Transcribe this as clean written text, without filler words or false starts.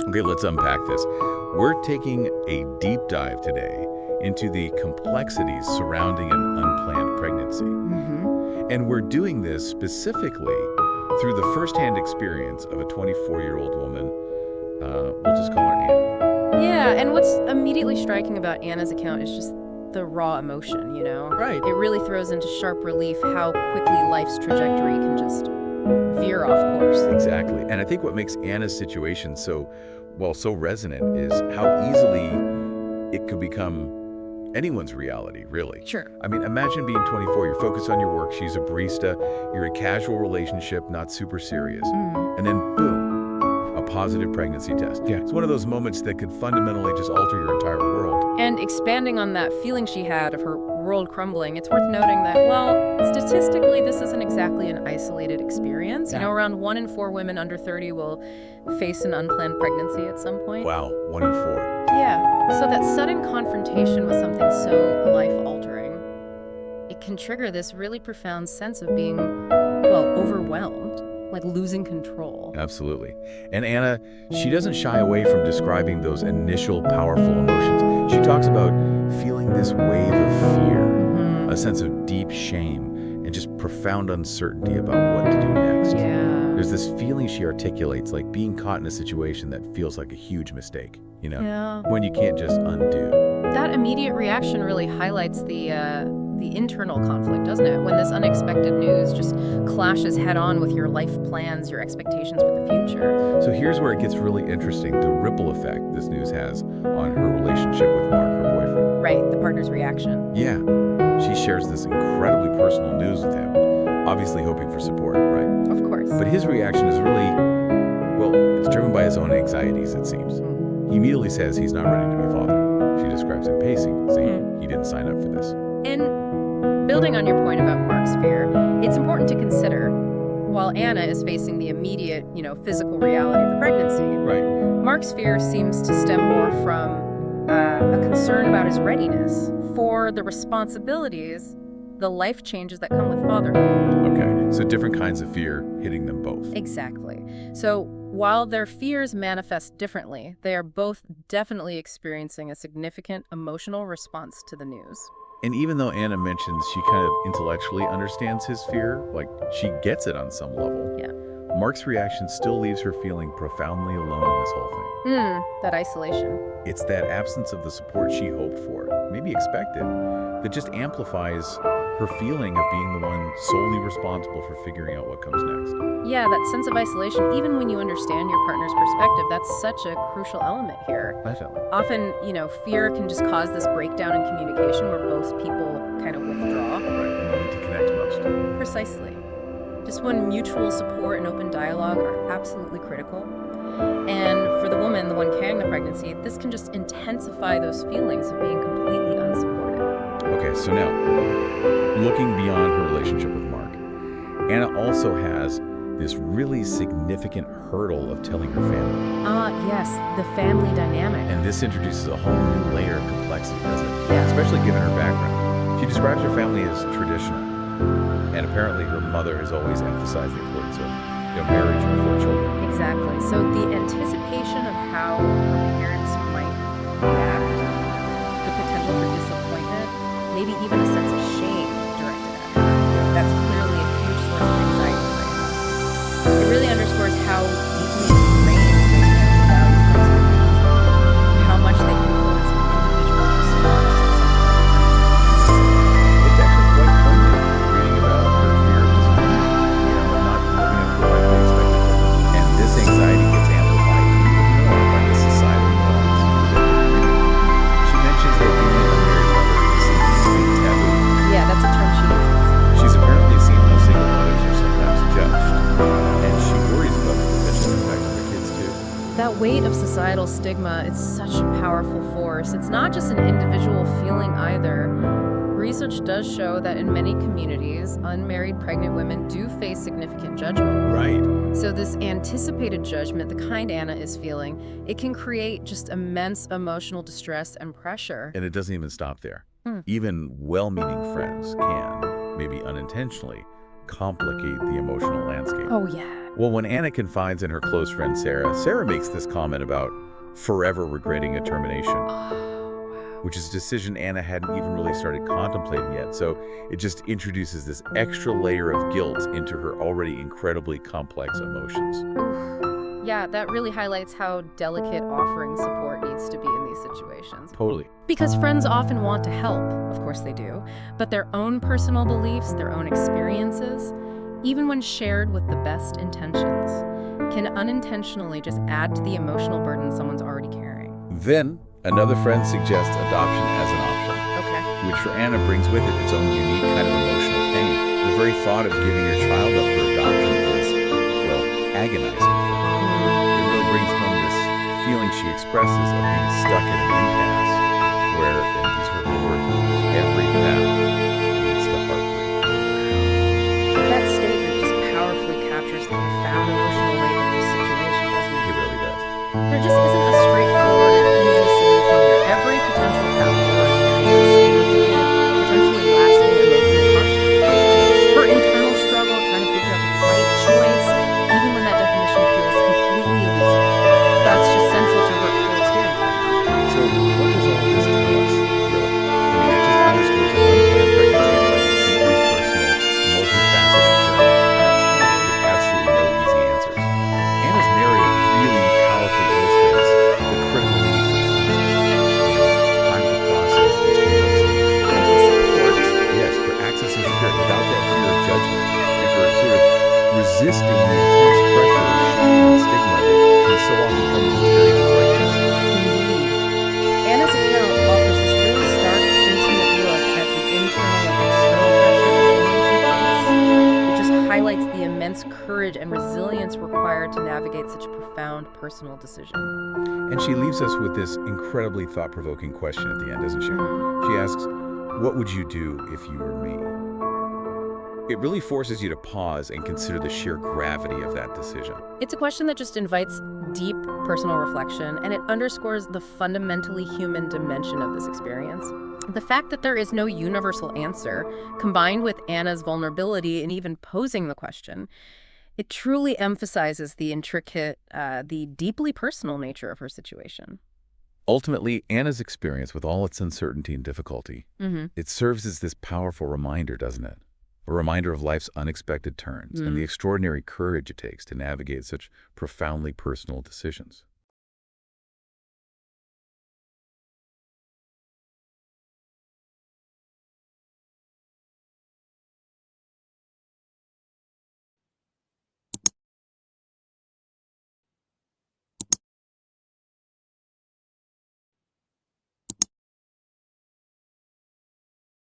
Okay, let's unpack this. We're taking a deep dive today into the complexities surrounding an unplanned pregnancy. And we're doing this specifically through the firsthand experience of a 24-year-old woman. We'll just call her Anna. Yeah, and what's immediately striking about Anna's account is just the raw emotion, you know? Right. It really throws into sharp relief how quickly life's trajectory can just veer off course. Exactly. And I think what makes Anna's situation so resonant is how easily it could become anyone's reality, really. Sure. I mean, imagine being 24, you're focused on your work, she's a barista, you're in a casual relationship, not super serious. And then, boom, a positive pregnancy test. Yeah. It's one of those moments that could fundamentally just alter your entire world. And expanding on that feeling she had of her world crumbling, it's worth noting that, well, statistically, this isn't exactly an isolated experience. Yeah. You know, around 1 in 4 women under 30 will face an unplanned pregnancy at some point. Wow, 1 in 4. Yeah. So that sudden confrontation with something so life-altering, it can trigger this really profound sense of being, well, overwhelmed, like losing control. Absolutely. And Anna, she doesn't shy away from describing those initial powerful emotions. She talks about feeling this wave of fear, a sense of deep shame, and just profound uncertainty about what to do next. Yeah. There's this feeling she articulates, like being caught in a situation that feels like a huge mistake, you know, Yeah. when you can't just undo. That immediate reaction really highlights the internal conflict, doesn't it? When this unexpected news just clashes head-on with your life plans, your expectations for the future. So here's where it gets really interesting, the ripple effect this news has on her relationship with Mark, her boyfriend. Right, the partner's reaction. Yeah, she shares this incredibly personal news with him, obviously hoping for support, right? Of course. But his reaction is really, well, it's driven by his own anxieties, it seems. He immediately says he's not ready to be a father. She describes him pacing, saying he didn't sign up for this. And building on your point about Mark's fear, it's important to consider, while Anna is facing the immediate, physical reality of the pregnancy, Right. Mark's fear seems to stem more from a concern about his readiness for the responsibilities, the life changes that come with fatherhood. Okay, so different kinds of fear hitting them both. Exactly. So while their fears manifest differently, they are both definitely experiencing a significant emotional response to the news. And even though Anna mentions she kind of intellectually understands his fear, like she gets it on some level, Yeah. Mark's reaction still leaves her feeling profoundly alone in this whole thing. That isolation. It's that absence of the support she hoped for, maybe expected, that just amplifies her feeling of being the one solely responsible for figuring out what comes next. Yeah, that sense of isolation, even when you understand your partner's perspective, that's such a crucial element here. Definitely. Often, fear can just cause this breakdown in communication where both people kind of withdraw. Right, when they need to connect most. Precisely. Just when mutual support and open dialogue are absolutely critical. And for the woman, the one carrying the pregnancy, this can just intensify those feelings of being completely unsupported. Okay, so now, looking beyond her relationship with Mark, Anna also has this really significant hurdle of telling her family. Yes, the family dynamic. And this introduces a whole new layer of complexity, doesn't it? Yeah. Especially given her background. She describes her family as traditional. And apparently her mother has always emphasized the importance of marriage before children. Exactly. So the anticipation of how her parents might react, the potential for disappointment, maybe even a sense of shame directed at her. That's clearly a huge source of anxiety for Anna. It really underscores how deeply ingrained those family values and expectations, how much they influence an individual's response to something. It's actually quite poignant reading about her fear of disappointment, not living up to what they expected from her. And this anxiety gets amplified even more by the societal norms within her community. She mentions that being a married mother is seen as a big taboo. Yeah, that's a term she uses. She's apparently seen how single mothers are sometimes judged, and she worries about the potential impact on her kids too. That weight of societal stigma is such a powerful force. It's not just an individual feeling either. Research does show that in many communities, unmarried pregnant women do face significant judgment. Right. So this anticipated judgment, the kind Anna is feeling, it can create just immense emotional distress and pressure. And it doesn't even stop there. Even well-meaning friends can, maybe unintentionally, complicate the emotional landscape. Oh yeah, Well, when Anna confides in her close friend Sarah, Sarah makes this comment about forever regretting a termination, Oh, wow. which is a decision Anna hadn't even really started contemplating yet. So it just introduces this extra layer of guilt into her already incredibly complex emotions. Oof. Yeah, that really highlights how delicate offering support needs to be in these situations. Totally. Because friends often want to help, of course they do, but their own personal beliefs, their own experiences, even when shared with the best intentions, can unintentionally just add to the emotional burden someone's already carrying. Then, another friend suggests adoption as an option, Okay. which for Anna brings with it its own unique kind of emotional pain. The very thought of giving your child up for adoption is, well, agonizing for her. It really brings home this feeling she expresses of being stuck in an impasse where, and these are her words, every path leads to heartbreak. That statement just powerfully captures the profound emotional weight of this situation, doesn't It it? really does. There just isn't a straightforward, easy solution here. Every potential path forward carries significant, potentially lasting emotional consequences. Her internal struggle trying to figure out the right choice, even when that definition feels completely elusive. That's just central to her whole experience right now. So, what does all this tell us, really? I mean, it just underscores that unplanned pregnancy is like a deeply personal, multifaceted journey with absolutely no easy answers. Anna's narrative really powerfully illustrates the critical need for time to process these feelings, And for support. yes, for accessing support without that fear of judgment, and for sort of resisting the intense pressure, shame, and stigma that can so often come with experiences like this. Indeed. Anna's account offers this really stark, intimate look at the internal and external pressures a woman can face. It just highlights the immense courage and resilience required to navigate such a profound personal decision. And she leaves us with this incredibly thought-provoking question at the end, doesn't she? Mhm. She asks, what would you do if you were me? It really forces you to pause and consider the sheer gravity of that decision. It's a question that just invites deep personal reflection, and it underscores the fundamentally human dimension of this experience. The fact that there is no universal answer, combined with Anna's vulnerability in even posing the question, it truly emphasizes the intricate, the deeply personal nature of her situation. Ultimately, Anna's experience, with all its uncertainty and difficulty, Mm-hmm. it serves as this powerful reminder, doesn't it? A reminder of life's unexpected turns and the extraordinary courage it takes to navigate such profoundly personal decisions.